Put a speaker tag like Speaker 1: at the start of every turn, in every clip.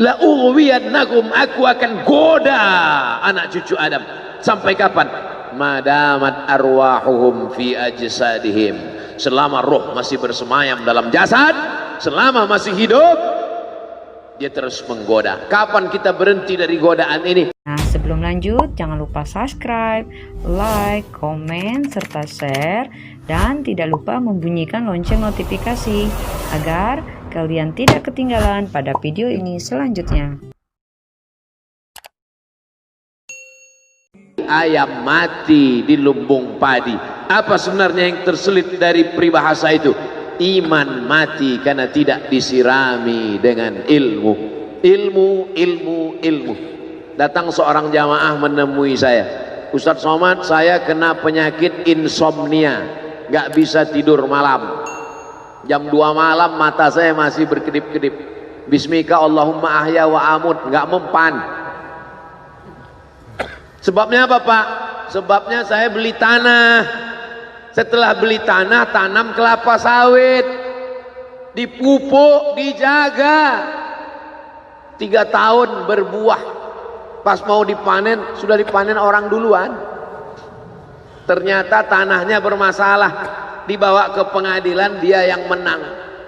Speaker 1: La ughwiyannakum, aku akan goda anak cucu Adam. Sampai kapan? Madamat arwahuhum fi ajsadihim, selama roh masih bersemayam dalam jasad, selama masih hidup, dia terus menggoda. Kapan kita berhenti dari godaan ini?
Speaker 2: Nah, sebelum lanjut, jangan lupa subscribe, like, komen, serta share, dan tidak lupa membunyikan lonceng notifikasi agar kalian tidak ketinggalan pada video ini selanjutnya.
Speaker 1: Ayam mati di lumbung padi. Apa sebenarnya yang terselit dari peribahasa itu? Iman mati karena tidak disirami dengan ilmu. Ilmu. Datang seorang jamaah menemui saya. Ustadz Somad, saya kena penyakit insomnia, gak bisa tidur malam. Jam 2 malam mata saya masih berkedip-kedip. Bismika Allahumma ahya wa amut, gak mempan. Sebabnya apa, Pak? Sebabnya saya beli tanah. Setelah beli tanah, tanam kelapa sawit, dipupuk, dijaga, 3 tahun berbuah. Pas mau dipanen, sudah dipanen orang duluan. Ternyata tanahnya bermasalah, dibawa ke pengadilan, dia yang menang.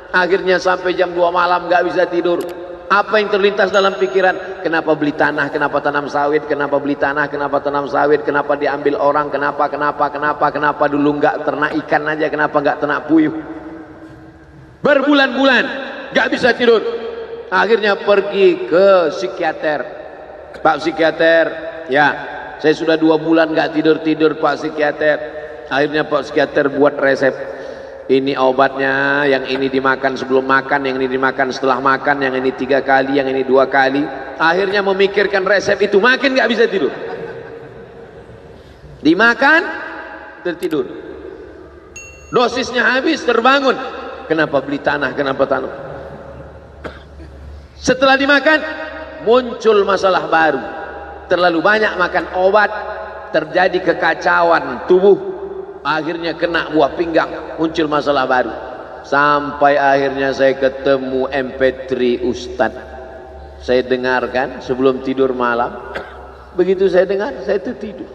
Speaker 1: Akhirnya sampai jam 2 malam gak bisa tidur. Apa yang terlintas dalam pikiran? Kenapa beli tanah, kenapa tanam sawit, kenapa beli tanah, kenapa tanam sawit, kenapa diambil orang, kenapa dulu nggak ternak ikan aja, kenapa nggak ternak puyuh. Berbulan-bulan nggak bisa tidur. Akhirnya pergi ke psikiater. Pak psikiater, ya saya sudah 2 bulan nggak tidur Pak psikiater. Akhirnya Pak psikiater buat resep. Ini obatnya, yang ini dimakan sebelum makan, yang ini dimakan setelah makan, yang ini 3 kali, yang ini 2 kali. Akhirnya memikirkan resep itu, makin gak bisa tidur. Dimakan, tertidur. Dosisnya habis, terbangun. Kenapa beli tanah, kenapa tanam? Setelah dimakan, muncul masalah baru. Terlalu banyak makan obat, terjadi kekacauan tubuh. Akhirnya kena buah pinggang, muncul masalah baru. Sampai akhirnya saya ketemu MP3 Ustadz. Saya dengarkan sebelum tidur malam. Begitu saya dengar, saya tertidur.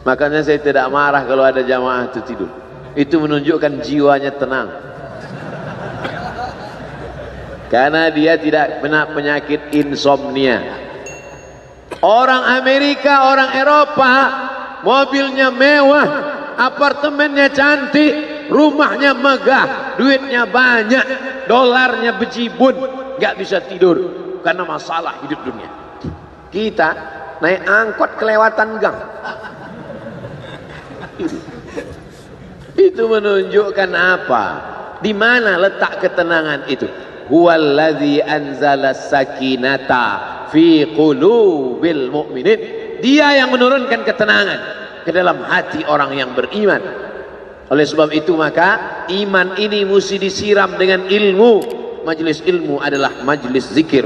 Speaker 1: Makanya saya tidak marah kalau ada jamaah tertidur. Itu menunjukkan jiwanya tenang. Karena dia tidak kena penyakit insomnia. Orang Amerika, orang Eropa, mobilnya mewah, apartemennya cantik, rumahnya megah, duitnya banyak, dolarnya bejibun, gak bisa tidur karena masalah hidup dunia. Kita naik angkot kelewatan gang. Itu menunjukkan apa? Di mana letak ketenangan itu? Huwallazi anzala sakinata fi qulubil mu'minin. Dia yang menurunkan ketenangan ke dalam hati orang yang beriman. Oleh sebab itu maka iman ini mesti disiram dengan ilmu. Majelis ilmu adalah majelis zikir.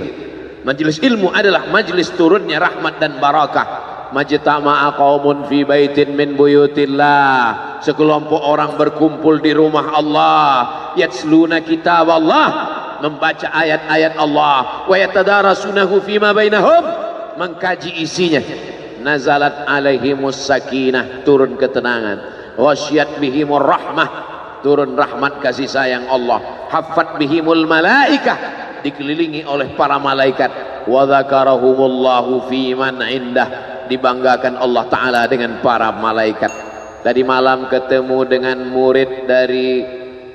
Speaker 1: Majelis ilmu adalah majelis turunnya rahmat dan barakah. Majtama'a qaumun fi baitin min buyutillah. Sekelompok orang berkumpul di rumah Allah. Yatsluna kitab Allah, membaca ayat-ayat Allah. Wa yatadarasunahu fima bainahum, mengkaji isinya. Nazalat alaihimus sakinah, turun ketenangan. Wasyat bihimur rahmah, turun rahmat kasih sayang Allah. Haffat bihimul malaikah, dikelilingi oleh para malaikat. Wa dzakarahumullahu fi man indah, dibanggakan Allah Ta'ala dengan para malaikat. Tadi malam ketemu dengan murid dari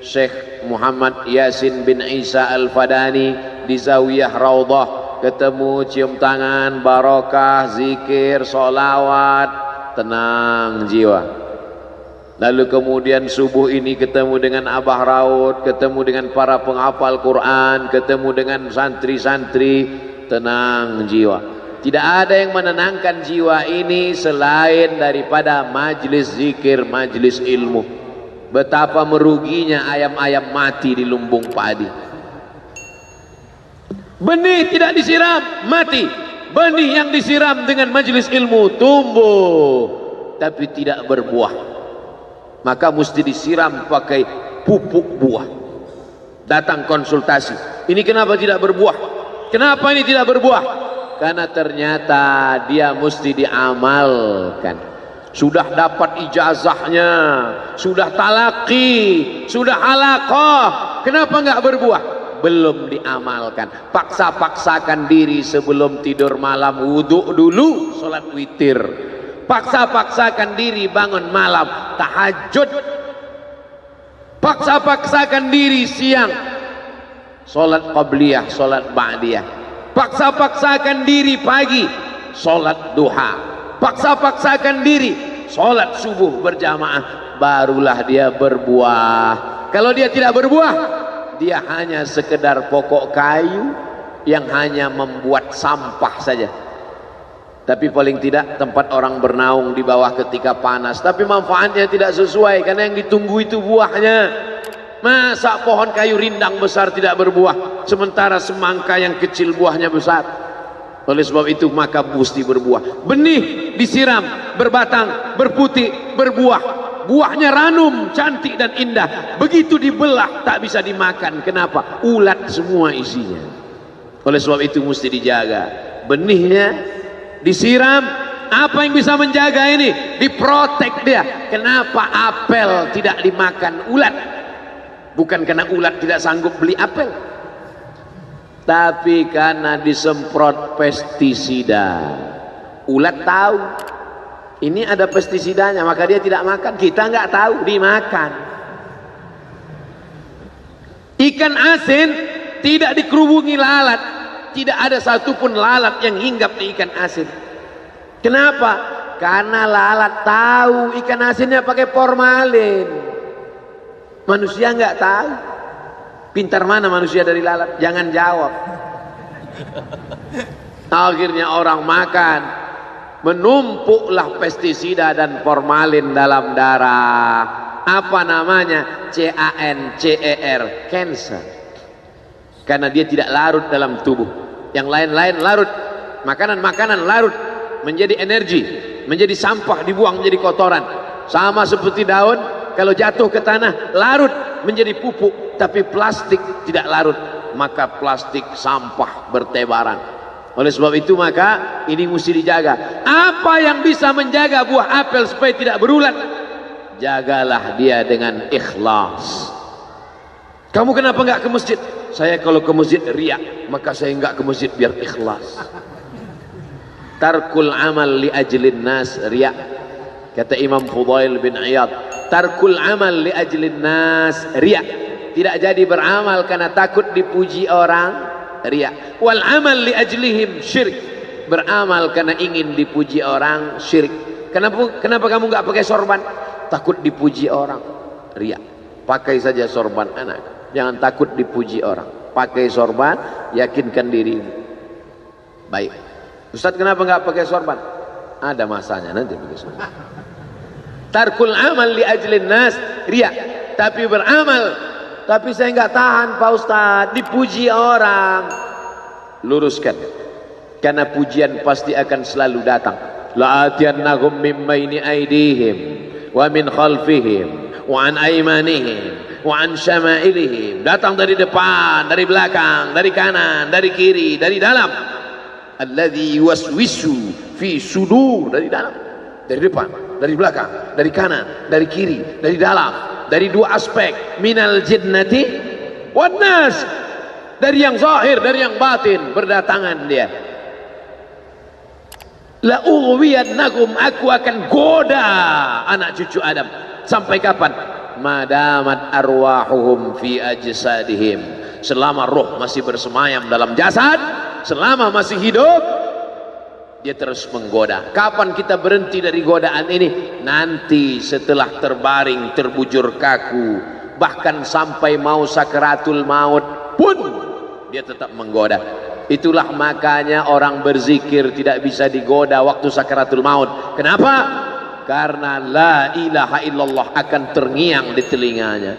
Speaker 1: Syekh Muhammad Yasin bin Isa Al-Fadani di Zawiyah Raudhah. Ketemu, cium tangan, barokah, zikir, sholawat, tenang jiwa. Lalu kemudian subuh ini ketemu dengan Abah Raud, ketemu dengan para penghafal Quran, ketemu dengan santri-santri, tenang jiwa. Tidak ada yang menenangkan jiwa ini selain daripada majlis zikir, majlis ilmu. Betapa meruginya ayam-ayam mati di lumbung padi. Benih tidak disiram, mati. Benih yang disiram dengan majelis ilmu tumbuh, tapi tidak berbuah. Maka mesti disiram pakai pupuk buah. Datang konsultasi, ini kenapa tidak berbuah? Kenapa ini tidak berbuah? Karena ternyata dia mesti diamalkan. Sudah dapat ijazahnya, sudah talaki, sudah halaqah, kenapa enggak berbuah? Belum diamalkan. Paksa-paksakan diri sebelum tidur malam, wudhu dulu, sholat witir. Paksa-paksakan diri bangun malam, tahajud. Paksa-paksakan diri siang, sholat qabliyah, sholat ba'diyah. Paksa-paksakan diri pagi, sholat duha. Paksa-paksakan diri, sholat subuh berjamaah. Barulah dia berbuah. Kalau dia tidak berbuah, dia hanya sekedar pokok kayu yang hanya membuat sampah saja. Tapi paling tidak tempat orang bernaung di bawah ketika panas. Tapi manfaatnya tidak sesuai, karena yang ditunggu itu buahnya. Masa pohon kayu rindang besar tidak berbuah, sementara semangka yang kecil buahnya besar? Oleh sebab itu maka mesti berbuah. Benih disiram, berbatang, berputih, berbuah. Buahnya ranum, cantik dan indah. Begitu dibelah tak bisa dimakan. Kenapa? Ulat semua isinya. Oleh sebab itu mesti dijaga. Benihnya disiram. Apa yang bisa menjaga ini? Diprotek dia. Kenapa apel tidak dimakan ulat? Bukan karena ulat tidak sanggup beli apel, tapi karena disemprot pestisida. Ulat tahu ini ada pestisidanya, maka dia tidak makan. Kita nggak tahu, dimakan. Ikan asin tidak dikerubungi lalat. Tidak ada satupun lalat yang hinggap di ikan asin. Kenapa? Karena lalat tahu ikan asinnya pakai formalin. Manusia nggak tahu. Pintar mana manusia dari lalat? Jangan jawab. Akhirnya orang makan, menumpuklah pestisida dan formalin dalam darah. Apa namanya? CANCER, cancer. Karena dia tidak larut dalam tubuh. Yang lain-lain larut. Makanan-makanan larut menjadi energi, menjadi sampah, dibuang menjadi kotoran. Sama seperti daun, kalau jatuh ke tanah larut menjadi pupuk, tapi plastik tidak larut, maka plastik sampah bertebaran. Oleh sebab itu maka ini mesti dijaga. Apa yang bisa menjaga buah apel supaya tidak berulat? Jagalah dia dengan ikhlas. Kamu kenapa enggak ke masjid? Saya kalau ke masjid riak, maka saya enggak ke masjid biar ikhlas. Tarkul amal li ajlin nas riak. Kata Imam Fudail bin Iyad, tarkul amal li ajlin nas riya. Tidak jadi beramal karena takut dipuji orang, riya. Wal amal li ajlihim syirik. Beramal karena ingin dipuji orang, syirik. Kenapa kamu enggak pakai sorban? Takut dipuji orang, riya. Pakai saja sorban anak. Jangan takut dipuji orang. Pakai sorban, yakinkan diri. Baik. Ustaz, kenapa enggak pakai sorban? Ada masanya nanti pakai sorban. Tarkul amal li ajlin nas riya. Tapi beramal, tapi saya enggak tahan Pak Ustaz, dipuji orang. Luruskan, karena pujian pasti akan selalu datang. La'atiyannahum min baini aydihim wa min khalfihim wa an aymanihim wa an syama'ilihim. Datang dari depan, dari belakang, dari kanan, dari kiri, dari dalam. Alladzi yuwaswisu fi sudur, dari dalam, dari depan, dari belakang, dari kanan, dari kiri, dari dalam, dari dua aspek, minal jinnati wan nas, dari yang zahir, dari yang batin, berdatangan dia. La ughwiyannakum, aku akan goda anak cucu Adam. Sampai kapan? Madamat arwahuhum fi ajsadihim, selama roh masih bersemayam dalam jasad, selama masih hidup, dia terus menggoda. Kapan kita berhenti dari godaan ini? Nanti setelah terbaring, terbujur kaku, bahkan sampai mau sakaratul maut pun dia tetap menggoda. Itulah makanya orang berzikir tidak bisa digoda waktu sakaratul maut. Kenapa? Karena la ilaha illallah akan terngiang di telinganya.